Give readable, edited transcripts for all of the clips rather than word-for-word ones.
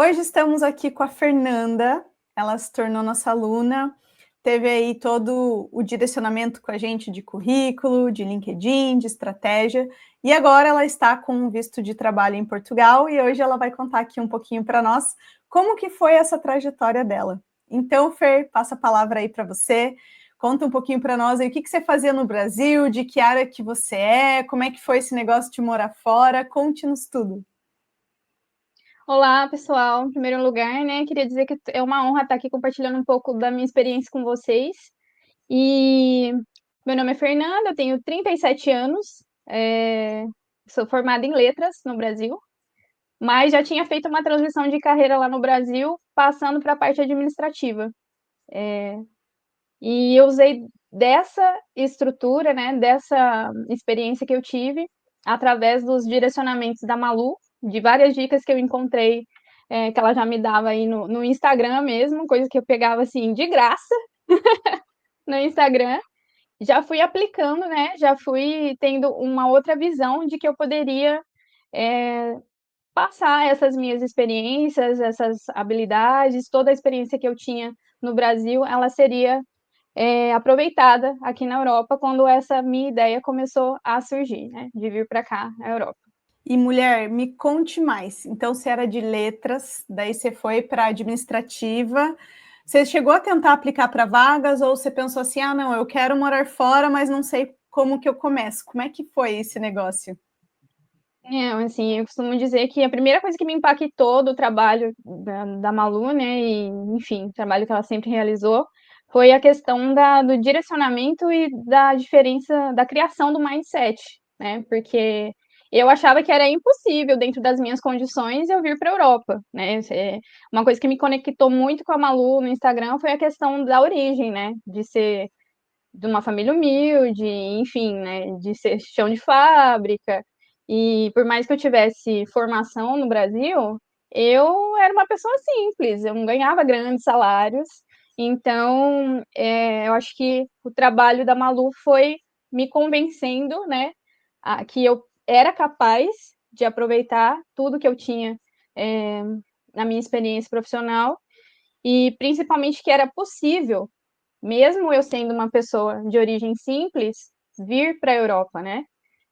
Hoje estamos aqui com a Fernanda, ela se tornou nossa aluna, teve aí todo o direcionamento com a gente de currículo, de LinkedIn, de estratégia, e agora ela está com um visto de trabalho em Portugal e hoje ela vai contar aqui um pouquinho para nós como que foi essa trajetória dela. Então, Fer, passa a palavra aí para você, conta um pouquinho para nós aí o que você fazia no Brasil, de que área que você é, como é que foi esse negócio de morar fora, conte-nos tudo. Olá, pessoal. Em primeiro lugar, né, queria dizer que é uma honra estar aqui compartilhando um pouco da minha experiência com vocês. E meu nome é Fernanda, eu tenho 37 anos, sou formada em letras no Brasil, mas já tinha feito uma transição de carreira lá no Brasil, passando para a parte administrativa. E eu usei dessa estrutura, né, dessa experiência que eu tive, através dos direcionamentos da Malu, de várias dicas que eu encontrei, que ela já me dava aí no Instagram mesmo, coisa que eu pegava assim de graça no Instagram. Já fui aplicando, né? Já fui tendo uma outra visão de que eu poderia passar essas minhas experiências, essas habilidades, toda a experiência que eu tinha no Brasil, ela seria aproveitada aqui na Europa quando essa minha ideia começou a surgir, né, de vir para cá, na Europa. E mulher, me conte mais. Então, você era de letras, daí você foi para administrativa. Você chegou a tentar aplicar para vagas ou você pensou assim: ah, não, eu quero morar fora, mas não sei como que eu começo? Como é que foi esse negócio? Assim, eu costumo dizer que a primeira coisa que me impactou do trabalho da Malu, né, e, enfim, o trabalho que ela sempre realizou, foi a questão do direcionamento e da diferença, da criação do mindset, né, porque eu achava que era impossível, dentro das minhas condições, eu vir para a Europa, né, uma coisa que me conectou muito com a Malu no Instagram foi a questão da origem, né, de ser de uma família humilde, enfim, né, de ser chão de fábrica. E por mais que eu tivesse formação no Brasil, eu era uma pessoa simples, eu não ganhava grandes salários. Então, eu acho que o trabalho da Malu foi me convencendo, né, que eu era capaz de aproveitar tudo que eu tinha é, na minha experiência profissional e principalmente que era possível, mesmo eu sendo uma pessoa de origem simples, vir para a Europa, né?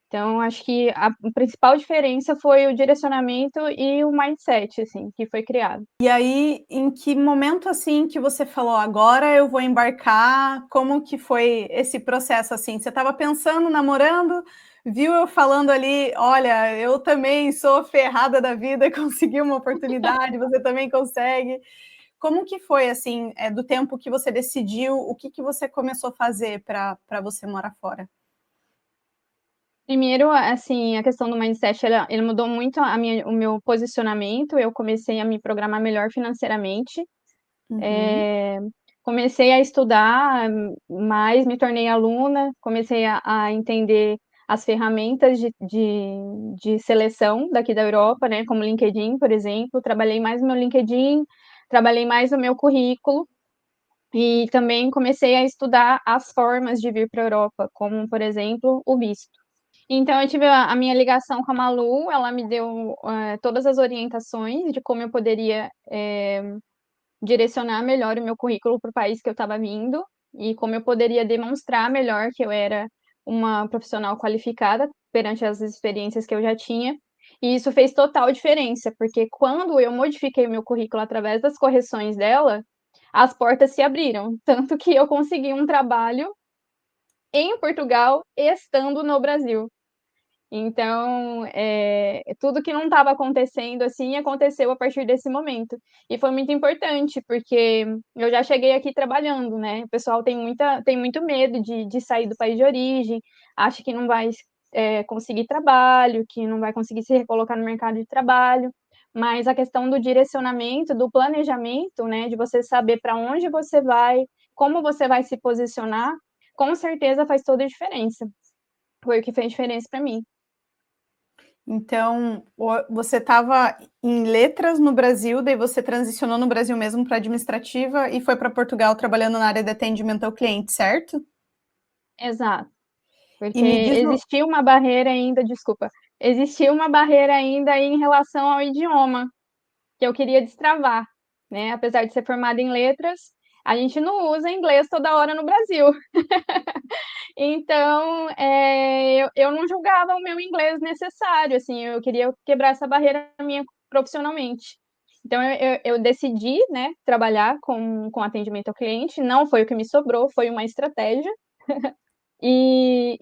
Então, acho que a principal diferença foi o direcionamento e o mindset, assim, que foi criado. E aí, em que momento assim que você falou, agora eu vou embarcar? Como que foi esse processo assim? Você estava pensando, namorando, viu eu falando ali, olha, eu também sou ferrada da vida, consegui uma oportunidade, você também consegue. Como que foi assim, do tempo que você decidiu, o que que você começou a fazer para você morar fora? Primeiro, assim, a questão do mindset, ele mudou muito o meu posicionamento. Eu comecei a me programar melhor financeiramente. Uhum. Comecei a estudar mais, me tornei aluna, comecei a entender as ferramentas de seleção daqui da Europa, né, como LinkedIn, por exemplo. Trabalhei mais no meu LinkedIn, trabalhei mais no meu currículo e também comecei a estudar as formas de vir para a Europa, como, por exemplo, o visto. Então, eu tive a minha ligação com a Malu, ela me deu todas as orientações de como eu poderia direcionar melhor o meu currículo para o país que eu estava vindo e como eu poderia demonstrar melhor que eu era uma profissional qualificada perante as experiências que eu já tinha. E isso fez total diferença, porque quando eu modifiquei o meu currículo através das correções dela, as portas se abriram, tanto que eu consegui um trabalho em Portugal, estando no Brasil. Então, tudo que não estava acontecendo assim aconteceu a partir desse momento. E foi muito importante, porque eu já cheguei aqui trabalhando, né? O pessoal tem muito medo de sair do país de origem, acha que não vai conseguir trabalho, que não vai conseguir se recolocar no mercado de trabalho. Mas a questão do direcionamento, do planejamento, né? De você saber para onde você vai, como você vai se posicionar, com certeza faz toda a diferença. Foi o que fez diferença para mim. Então, você estava em letras no Brasil, daí você transicionou no Brasil mesmo para administrativa e foi para Portugal trabalhando na área de atendimento ao cliente, certo? Exato, E porque me diz, existia uma barreira ainda, desculpa, existia uma barreira ainda em relação ao idioma. que eu queria destravar, né? Apesar de ser formada em letras, a gente não usa inglês toda hora no Brasil. Então, eu não julgava o meu inglês necessário, assim, eu queria quebrar essa barreira minha profissionalmente. Então, eu decidi, né, trabalhar com atendimento ao cliente, não foi o que me sobrou, foi uma estratégia, e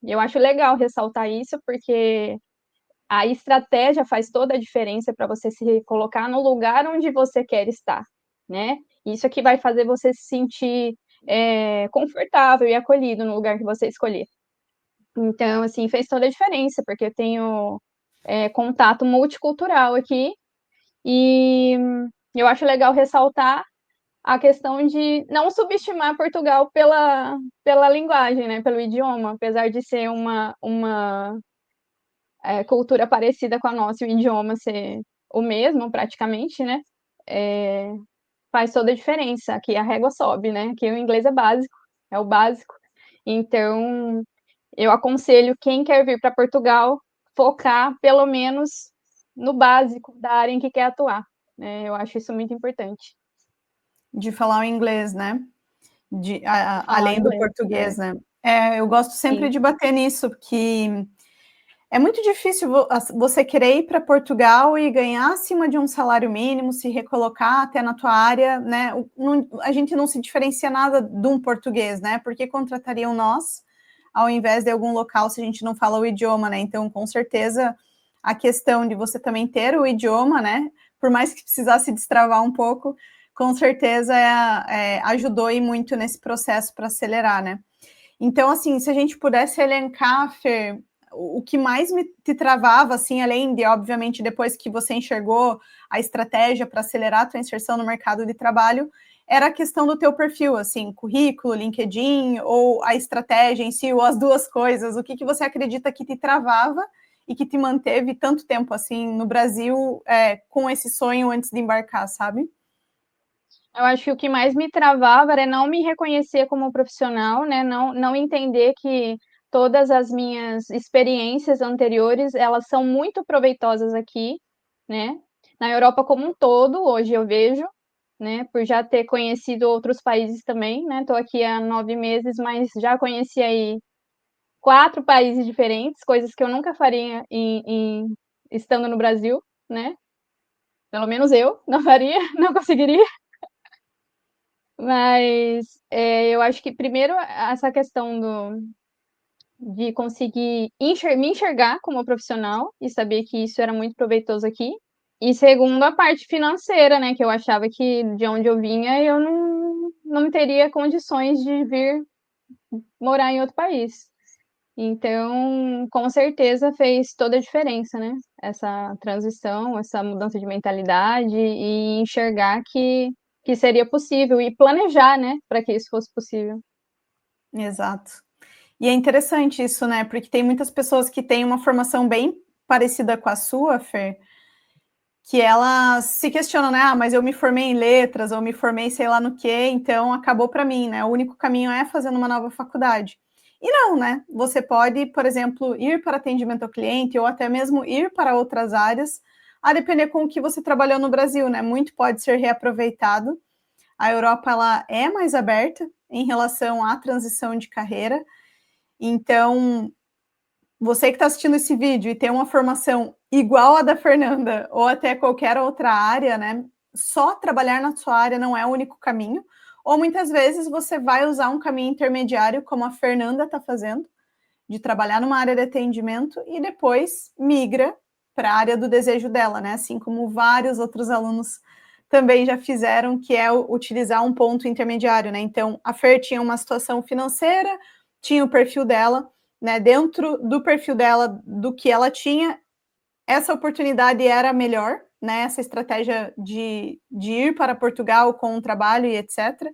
eu acho legal ressaltar isso, porque a estratégia faz toda a diferença para você se colocar no lugar onde você quer estar, né? Isso é que vai fazer você se sentir confortável e acolhido no lugar que você escolher. Então, assim, fez toda a diferença, porque eu tenho contato multicultural aqui e eu acho legal ressaltar a questão de não subestimar Portugal pela linguagem, né, pelo idioma, apesar de ser uma cultura parecida com a nossa e o idioma ser o mesmo praticamente, né, faz toda a diferença. Aqui a régua sobe, né, aqui o inglês é o básico. Então, eu aconselho quem quer vir para Portugal focar pelo menos no básico da área em que quer atuar, né, eu acho isso muito importante. De falar o inglês, né? Falar Além do inglês, português, né? Eu gosto sempre sim. de bater nisso, porque é muito difícil você querer ir para Portugal e ganhar acima de um salário mínimo, se recolocar até na tua área, né? A gente não se diferencia nada de um português, né? Porque contratariam nós, ao invés de algum local, se a gente não fala o idioma, né? Então, com certeza, a questão de você também ter o idioma, né? Por mais que precisasse destravar um pouco, com certeza ajudou e muito nesse processo para acelerar, né? Então, assim, se a gente pudesse elencar, Fer, o que mais te travava, assim, além de, obviamente, depois que você enxergou a estratégia para acelerar a tua inserção no mercado de trabalho, era a questão do teu perfil, assim, currículo, LinkedIn, ou a estratégia em si, ou as duas coisas. O que você acredita que te travava e que te manteve tanto tempo, assim, no Brasil, com esse sonho antes de embarcar, sabe? Eu acho que o que mais me travava era não me reconhecer como profissional, né? Não entender que todas as minhas experiências anteriores, elas são muito proveitosas aqui, né? Na Europa como um todo, hoje eu vejo, né? Por já ter conhecido outros países também, né? Estou aqui há 9 meses, mas já conheci aí 4 países diferentes, coisas que eu nunca faria estando no Brasil, né? Pelo menos eu não faria, não conseguiria. Mas eu acho que primeiro essa questão de conseguir me enxergar como profissional e saber que isso era muito proveitoso aqui. E segundo, a parte financeira, né? Que eu achava que de onde eu vinha eu não teria condições de vir morar em outro país. Então, com certeza fez toda a diferença, né? Essa transição, essa mudança de mentalidade e enxergar que seria possível e planejar, né, para que isso fosse possível. Exato. E é interessante isso, né? Porque tem muitas pessoas que têm uma formação bem parecida com a sua, Fer, que elas se questionam, né? Ah, mas eu me formei em letras, ou me formei sei lá no quê, então acabou para mim, né? O único caminho é fazendo uma nova faculdade. E não, né? Você pode, por exemplo, ir para atendimento ao cliente, ou até mesmo ir para outras áreas, a depender com o que você trabalhou no Brasil, né? Muito pode ser reaproveitado. A Europa, ela é mais aberta em relação à transição de carreira. Então, você que está assistindo esse vídeo e tem uma formação igual a da Fernanda, ou até qualquer outra área, né? Só trabalhar na sua área não é o único caminho. Ou muitas vezes você vai usar um caminho intermediário, como a Fernanda está fazendo, de trabalhar numa área de atendimento e depois migra para a área do desejo dela, né? Assim como vários outros alunos também já fizeram, que é utilizar um ponto intermediário, né? Então, a Fer tinha uma situação financeira, tinha o perfil dela, né? Dentro do perfil dela, do que ela tinha, essa oportunidade era melhor, né? Essa estratégia de ir para Portugal com o trabalho e etc.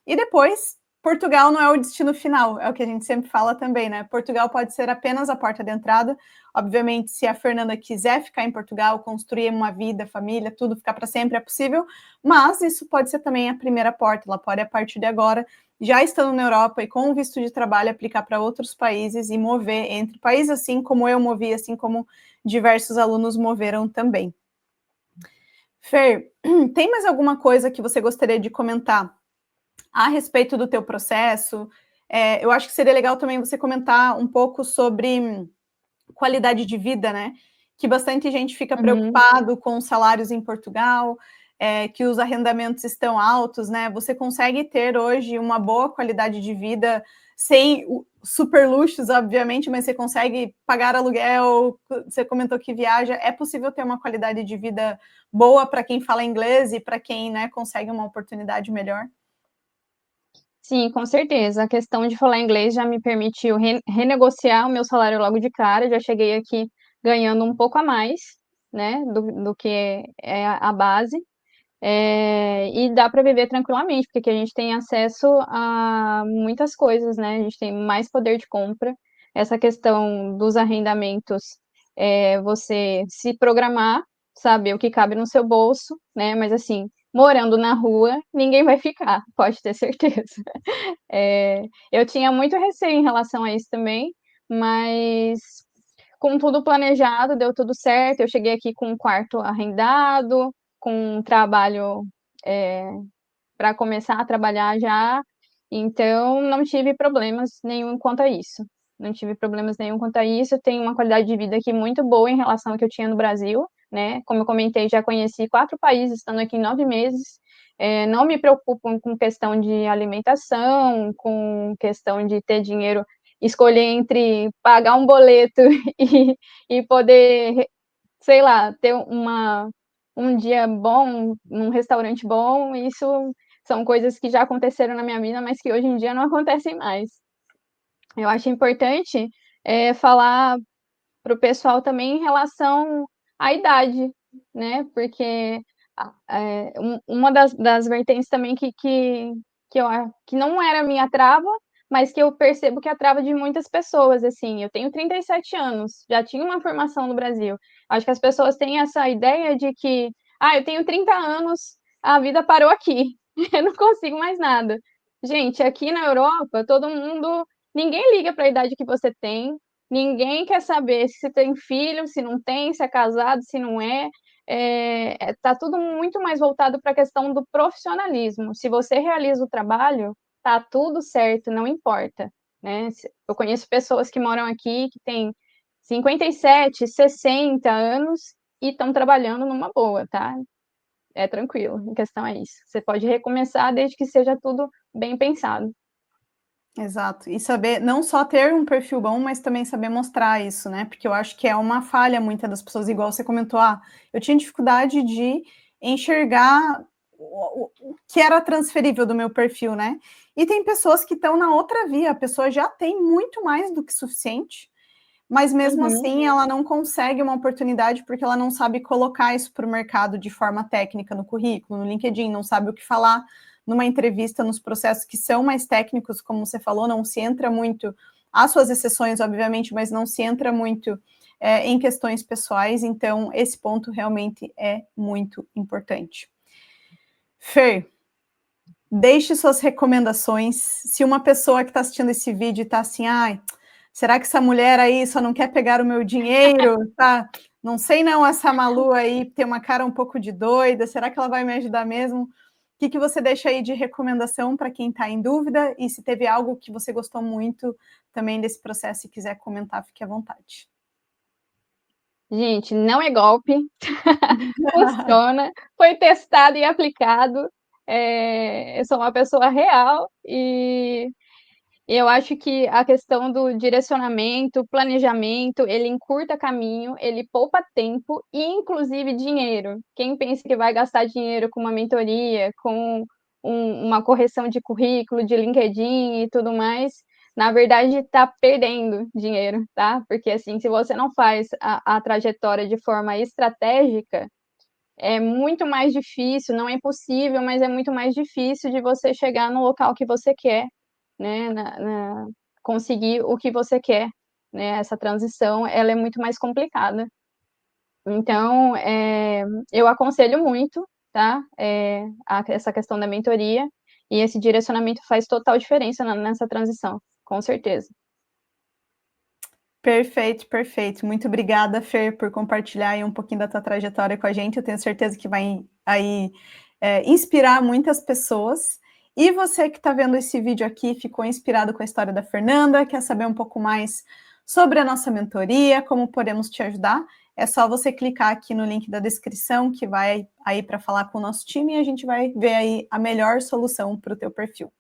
E depois, Portugal não é o destino final, é o que a gente sempre fala também, né? Portugal pode ser apenas a porta de entrada. Obviamente, se a Fernanda quiser ficar em Portugal, construir uma vida, família, tudo ficar para sempre é possível, mas isso pode ser também a primeira porta. Ela pode, a partir de agora, já estando na Europa e com o visto de trabalho, aplicar para outros países e mover entre países, assim como eu movi, assim como diversos alunos moveram também. Fer, tem mais alguma coisa que você gostaria de comentar a respeito do teu processo? Eu acho que seria legal também você comentar um pouco sobre qualidade de vida, né? Que bastante gente fica Uhum. preocupado com os salários em Portugal, que os arrendamentos estão altos, né? Você consegue ter hoje uma boa qualidade de vida sem super luxos, obviamente, mas você consegue pagar aluguel, você comentou que viaja, é possível ter uma qualidade de vida boa para quem fala inglês e para quem, né, consegue uma oportunidade melhor? Sim, com certeza. A questão de falar inglês já me permitiu renegociar o meu salário logo de cara. Já cheguei aqui ganhando um pouco a mais, né, do que é a base. E dá para viver tranquilamente, porque aqui a gente tem acesso a muitas coisas, né? A gente tem mais poder de compra. Essa questão dos arrendamentos, você se programar, saber o que cabe no seu bolso, né? Mas assim, morando na rua, ninguém vai ficar, pode ter certeza. Eu tinha muito receio em relação a isso também, mas com tudo planejado, deu tudo certo. Eu cheguei aqui com um quarto arrendado, com um trabalho para começar a trabalhar já, então não tive problemas nenhum quanto a isso. Não tive problemas nenhum quanto a isso. Tenho uma qualidade de vida aqui muito boa em relação ao que eu tinha no Brasil, né? Como eu comentei, já conheci 4 países, estando aqui em 9 meses. Não me preocupo com questão de alimentação, com questão de ter dinheiro, escolher entre pagar um boleto e poder, sei lá, ter um dia bom, num restaurante bom. Isso são coisas que já aconteceram na minha vida, mas que hoje em dia não acontecem mais. Eu acho importante falar para o pessoal também em relação à idade, né? Porque uma das vertentes também que não era minha trava, mas que eu percebo que é a trava de muitas pessoas, assim, eu tenho 37 anos, já tinha uma formação no Brasil. Acho que as pessoas têm essa ideia de que, eu tenho 30 anos, a vida parou aqui, eu não consigo mais nada. Gente, aqui na Europa, ninguém liga para a idade que você tem, ninguém quer saber se tem filho, se não tem, se é casado, se não é. Tá tudo muito mais voltado para a questão do profissionalismo. Se você realiza o trabalho, tá tudo certo, não importa, né? Eu conheço pessoas que moram aqui que têm 57, 60 anos e estão trabalhando numa boa, tá? É tranquilo, a questão é isso. Você pode recomeçar desde que seja tudo bem pensado. Exato. E saber não só ter um perfil bom, mas também saber mostrar isso, né? Porque eu acho que é uma falha muitas das pessoas, igual você comentou, eu tinha dificuldade de enxergar o que era transferível do meu perfil, né? E tem pessoas que estão na outra via, a pessoa já tem muito mais do que suficiente, mas mesmo Uhum. assim ela não consegue uma oportunidade porque ela não sabe colocar isso para o mercado de forma técnica no currículo, no LinkedIn, não sabe o que falar numa entrevista, nos processos que são mais técnicos, como você falou, não se entra muito, há suas exceções, obviamente, mas não se entra muito em questões pessoais, então esse ponto realmente é muito importante. Fer, deixe suas recomendações. Se uma pessoa que está assistindo esse vídeo está assim, será que essa mulher aí só não quer pegar o meu dinheiro? Tá? Não sei não, essa Malu aí tem uma cara um pouco de doida, será que ela vai me ajudar mesmo? O que você deixa aí de recomendação para quem está em dúvida? E se teve algo que você gostou muito também desse processo e quiser comentar, fique à vontade. Gente, não é golpe, funciona, foi testado e aplicado. Eu sou uma pessoa real e eu acho que a questão do direcionamento, planejamento, ele encurta caminho, ele poupa tempo e, inclusive, dinheiro. Quem pensa que vai gastar dinheiro com uma mentoria, com uma correção de currículo, de LinkedIn e tudo mais, na verdade está perdendo dinheiro, tá? Porque, assim, se você não faz a trajetória de forma estratégica, é muito mais difícil, não é impossível, mas é muito mais difícil de você chegar no local que você quer, né? Conseguir o que você quer, né? Essa transição, ela é muito mais complicada. Então, eu aconselho muito, tá? Essa questão da mentoria e esse direcionamento faz total diferença nessa transição, com certeza. Perfeito, perfeito. Muito obrigada, Fer, por compartilhar aí um pouquinho da tua trajetória com a gente. Eu tenho certeza que vai aí inspirar muitas pessoas. E você que está vendo esse vídeo aqui, ficou inspirado com a história da Fernanda, quer saber um pouco mais sobre a nossa mentoria, como podemos te ajudar, é só você clicar aqui no link da descrição, que vai aí para falar com o nosso time, e a gente vai ver aí a melhor solução para o teu perfil.